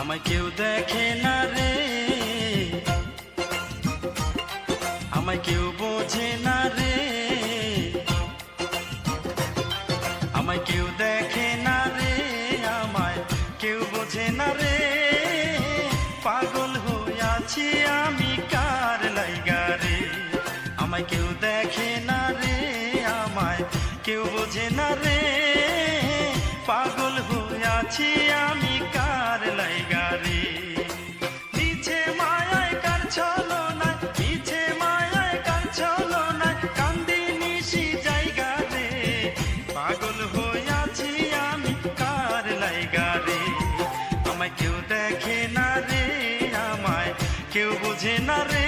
আমায় কেউ দেখে না রে, আমায় কেউ বোঝে না রে, আমায় কেউ দেখে না রে, আমায় কেউ বোঝে না রে। পাগল হইয়াছি আমি কার লাইগা রে, আমায় কেউ দেখে না রে, আমায় কেউ বোঝে না রে। পাগল হইয়াছি আমি কার লাইগা রে। মিছে মায়ায় কার ছলনা, মিছে মায়ায় কার ছলনা, কান্দি নিশি জায়গা রে। পাগল হইয়াছি আমি কার লাইগা রে, আমায় কেউ দেখে না রে, আমায় কেউ বোঝে না রে।